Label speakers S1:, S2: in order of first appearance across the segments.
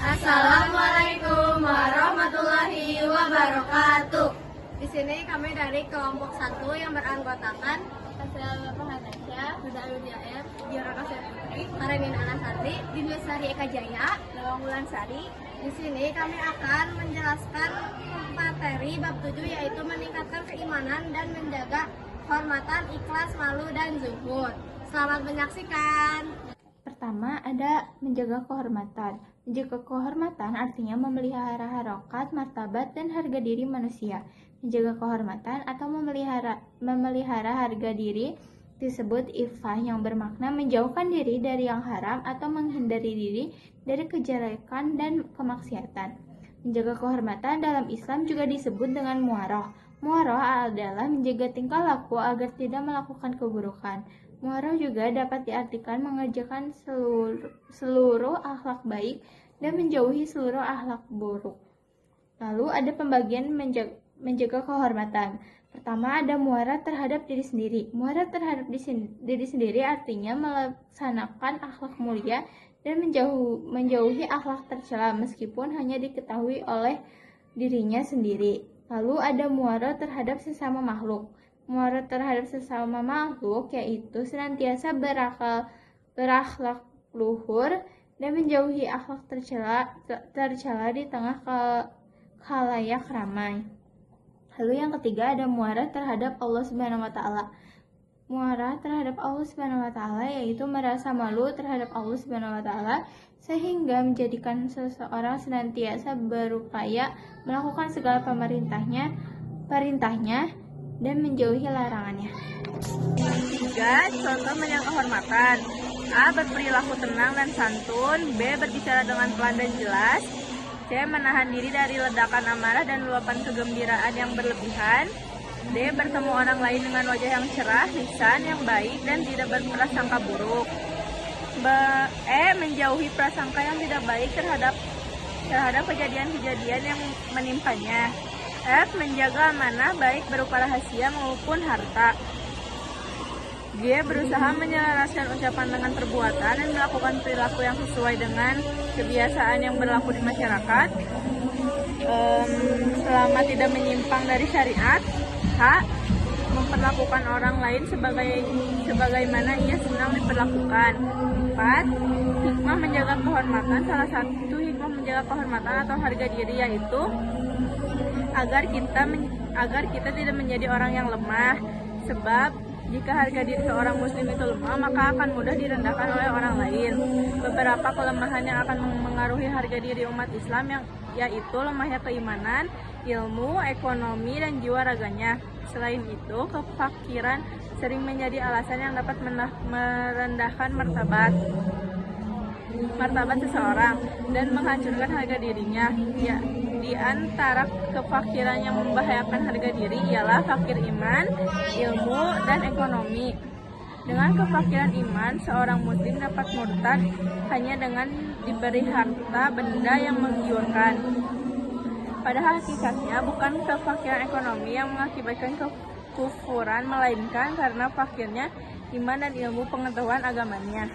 S1: Assalamualaikum warahmatullahi wabarakatuh.
S2: Di sini kami dari kelompok 1 yang beranggotakan
S1: Assalamualaikum Hanasya, Huda Ayudiyah,
S2: Diora Kasih Putri,
S1: Karenin Anasari,
S2: Dinlesari Eka Jaya,
S1: Lawang Wulansari.
S2: Di sini kami akan menjelaskan materi bab 7 yaitu meningkatkan keimanan dan menjaga kehormatan, ikhlas, malu, dan zuhud. Selamat menyaksikan.
S3: Pertama, ada menjaga kehormatan. Menjaga kehormatan artinya memelihara harokat, martabat, dan harga diri manusia. Menjaga kehormatan atau memelihara harga diri disebut iffah, yang bermakna menjauhkan diri dari yang haram atau menghindari diri dari kejelekan dan kemaksiatan. Menjaga kehormatan dalam Islam juga disebut dengan muaroh. Muaroh adalah menjaga tingkah laku agar tidak melakukan keburukan. Muaroh juga dapat diartikan mengerjakan seluruh akhlak baik dan menjauhi seluruh akhlak buruk. Lalu ada pembagian menjaga kehormatan. Pertama, ada muara terhadap diri sendiri. Muara terhadap diri sendiri artinya melaksanakan akhlak mulia dan menjauhi akhlak tercela meskipun hanya diketahui oleh dirinya sendiri. Lalu ada muara terhadap sesama makhluk. Muara terhadap sesama makhluk yaitu senantiasa berakhlak luhur dan menjauhi akhlak tercela di tengah khalayak ramai. Lalu yang ketiga ada muara terhadap Allah Subhanahu wa taala. Muara terhadap Allah Subhanahu wa taala yaitu merasa malu terhadap Allah Subhanahu wa taala sehingga menjadikan seseorang senantiasa berupaya melakukan segala perintahnya dan menjauhi larangannya.
S1: 3. Contoh menjaga kehormatan. A. Berperilaku tenang dan santun. B. Berbicara dengan pelan dan jelas. C. Menahan diri dari ledakan amarah dan luapan kegembiraan yang berlebihan. D. Bertemu orang lain dengan wajah yang cerah, lisan yang baik, dan tidak berprasangka buruk. E. Menjauhi prasangka yang tidak baik terhadap kejadian-kejadian yang menimpanya. F. Menjaga amanah baik berupa rahasia maupun harta. G. Berusaha menyelaraskan ucapan dengan perbuatan dan melakukan perilaku yang sesuai dengan kebiasaan yang berlaku di masyarakat selama tidak menyimpang dari syariat. H. Memperlakukan orang lain sebagaimana ia senang diperlakukan. 4. Hikmah menjaga kehormatan. Salah satu hikmah menjaga kehormatan atau harga diri yaitu agar kita tidak menjadi orang yang lemah, sebab jika harga diri seorang muslim itu lemah, maka akan mudah direndahkan oleh orang lain. Beberapa kelemahan yang akan mengaruhi harga diri umat Islam yaitu lemahnya keimanan, ilmu, ekonomi, dan jiwa raganya. Selain itu, kefakiran sering menjadi alasan yang dapat merendahkan martabat seseorang dan menghancurkan harga dirinya. Ya, di antara kefakiran yang membahayakan harga diri ialah fakir iman, ilmu, dan ekonomi. Dengan kefakiran iman, seorang muslim dapat murtad hanya dengan diberi harta benda yang menggiurkan. Padahal hakikatnya bukan kefakiran ekonomi yang mengakibatkan kekufuran, melainkan karena fakirnya iman dan ilmu pengetahuan agamanya.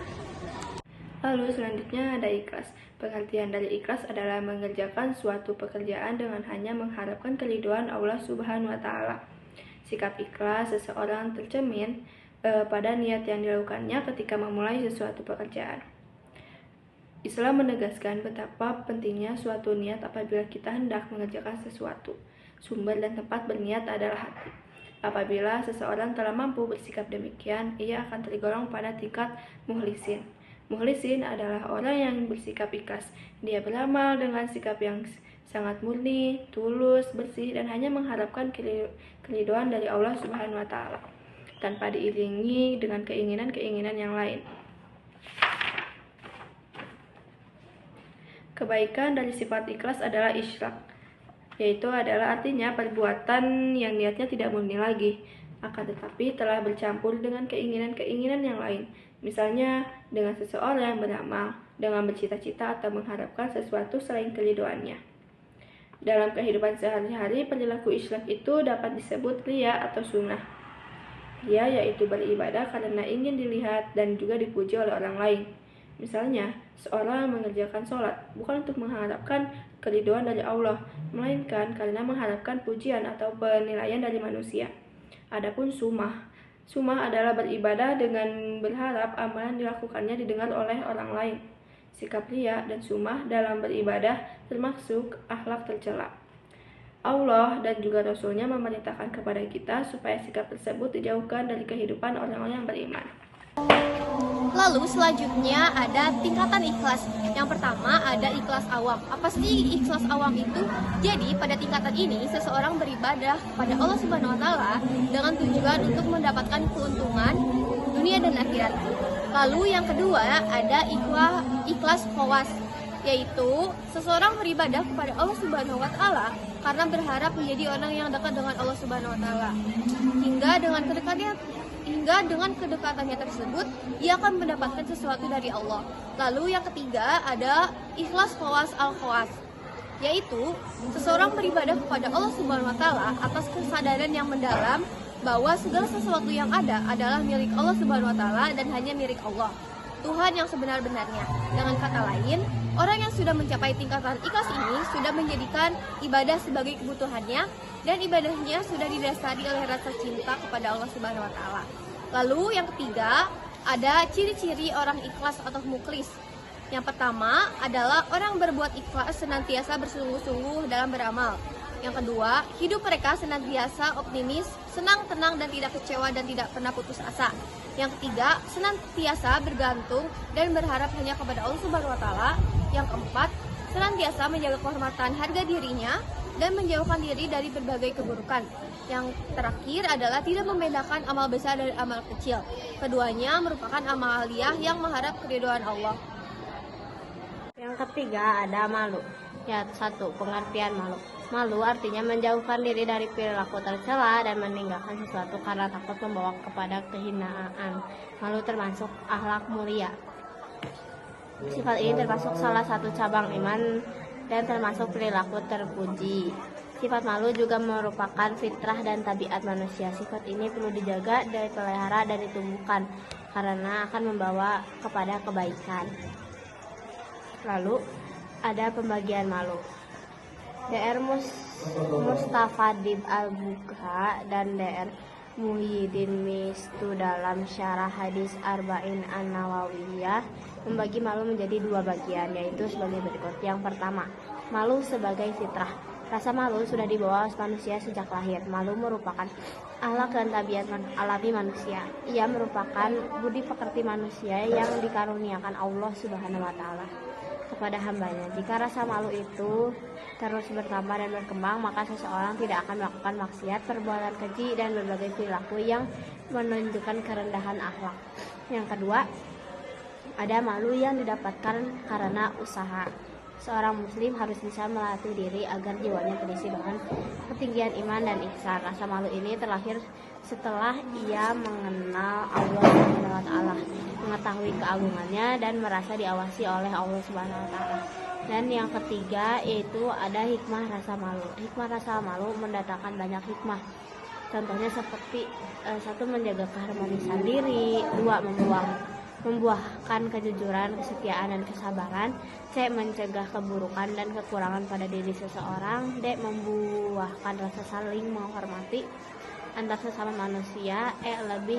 S4: Lalu selanjutnya ada ikhlas. Pengertian dari ikhlas adalah mengerjakan suatu pekerjaan dengan hanya mengharapkan keridhaan Allah Subhanahu wa taala. Sikap ikhlas seseorang tercermin pada niat yang dilakukannya ketika memulai sesuatu pekerjaan. Islam menegaskan betapa pentingnya suatu niat apabila kita hendak mengerjakan sesuatu. Sumber dan tempat berniat adalah hati. Apabila seseorang telah mampu bersikap demikian, ia akan tergolong pada tingkat mukhlisin. Mukhlisin adalah orang yang bersikap ikhlas. Dia beramal dengan sikap yang sangat murni, tulus, bersih, dan hanya mengharapkan keridhaan dari Allah Subhanahu wa taala, tanpa diiringi dengan keinginan-keinginan yang lain. Kebaikan dari sifat ikhlas adalah isyrak, yaitu adalah artinya perbuatan yang niatnya tidak murni lagi, akan tetapi telah bercampur dengan keinginan-keinginan yang lain. Misalnya dengan seseorang yang beramal, dengan bercita-cita atau mengharapkan sesuatu selain keridhaannya. Dalam kehidupan sehari-hari, perilaku isyrak itu dapat disebut riya atau sunnah. Riya yaitu beribadah karena ingin dilihat dan juga dipuji oleh orang lain. Misalnya, seorang mengerjakan sholat bukan untuk mengharapkan keridhaan dari Allah, melainkan karena mengharapkan pujian atau penilaian dari manusia. Adapun sumah adalah beribadah dengan berharap amalan dilakukannya didengar oleh orang lain. Sikap riya dan sumah dalam beribadah termasuk akhlak tercela. Allah dan juga Rasul-Nya memerintahkan kepada kita supaya sikap tersebut dijauhkan dari kehidupan orang-orang yang beriman.
S2: Lalu selanjutnya ada tingkatan ikhlas. Yang pertama ada ikhlas awam. Apa sih ikhlas awam itu? Jadi pada tingkatan ini seseorang beribadah kepada Allah Subhanahu wa taala dengan tujuan untuk mendapatkan keuntungan dunia dan akhirat. Lalu yang kedua ada ikhlas khawas, yaitu seseorang beribadah kepada Allah Subhanahu wa taala karena berharap menjadi orang yang dekat dengan Allah Subhanahu wa taala. Hingga dengan kedekatannya tersebut ia akan mendapatkan sesuatu dari Allah. Lalu yang ketiga ada ikhlas khawas al-khawas, yaitu seseorang beribadah kepada Allah Subhanahu wa taala atas kesadaran yang mendalam bahwa segala sesuatu yang ada adalah milik Allah Subhanahu wa taala dan hanya milik Allah, Tuhan yang sebenar-benarnya. Dengan kata lain, orang yang sudah mencapai tingkatan ikhlas ini sudah menjadikan ibadah sebagai kebutuhannya dan ibadahnya sudah didasari oleh rasa cinta kepada Allah Subhanahu wa taala. Lalu yang ketiga, ada ciri-ciri orang ikhlas atau mukhlis. Yang pertama adalah orang berbuat ikhlas senantiasa bersungguh-sungguh dalam beramal. Yang kedua, hidup mereka senantiasa optimis, senang, tenang, dan tidak kecewa dan tidak pernah putus asa. Yang ketiga, senantiasa bergantung dan berharap hanya kepada Allah Subhanahu wa taala. Yang keempat, senantiasa menjaga kehormatan harga dirinya dan menjauhkan diri dari berbagai keburukan. Yang terakhir adalah tidak membedakan amal besar dari amal kecil. Keduanya merupakan amal aliyah yang mengharap keridhaan Allah.
S5: Yang ketiga ada malu. Ya, 1. Pengertian malu. Malu artinya menjauhkan diri dari perilaku tercela dan meninggalkan sesuatu karena takut membawa kepada kehinaan. Malu termasuk akhlak mulia. Sifat ini termasuk salah satu cabang iman dan termasuk perilaku terpuji. Sifat malu juga merupakan fitrah dan tabiat manusia. Sifat ini perlu dijaga, dipelihara, dan ditumbuhkan karena akan membawa kepada kebaikan. Lalu ada pembagian malu. Dr. Mustafa Dib Al-Bukha dan Dr. Muhyiddin Mistu dalam syarah hadis Arba'in An-Nawawiyah membagi malu menjadi 2 bagian, yaitu sebagai berikut. Yang pertama, malu sebagai fitrah. Rasa malu sudah dibawa manusia sejak lahir. Malu merupakan akhlak dan tabiat alami manusia. Ia merupakan budi pekerti manusia yang dikaruniakan Allah Subhanahu wa taala kepada hambanya. Jika rasa malu itu terus bertambah dan berkembang, maka seseorang tidak akan melakukan maksiat, perbuatan keji, dan berbagai perilaku yang menunjukkan kerendahan akhlak. Yang kedua, ada malu yang didapatkan karena usaha. Seorang muslim harus bisa melatih diri agar jiwanya terisi dengan ketinggian iman dan ihsan. Rasa malu ini terlahir setelah ia mengenal Allah Subhanahu wa taala, mengetahui keagungannya dan merasa diawasi oleh Allah Subhanahu wa taala. Dan yang ketiga yaitu ada hikmah rasa malu. Hikmah rasa malu mendatangkan banyak hikmah. Contohnya seperti 1. Menjaga keharmonisan diri, 2. Membuahkan kejujuran, kesetiaan, dan kesabaran. C. Mencegah keburukan dan kekurangan pada diri seseorang. D. Membuahkan rasa saling menghormati antar sesama manusia. E. Lebih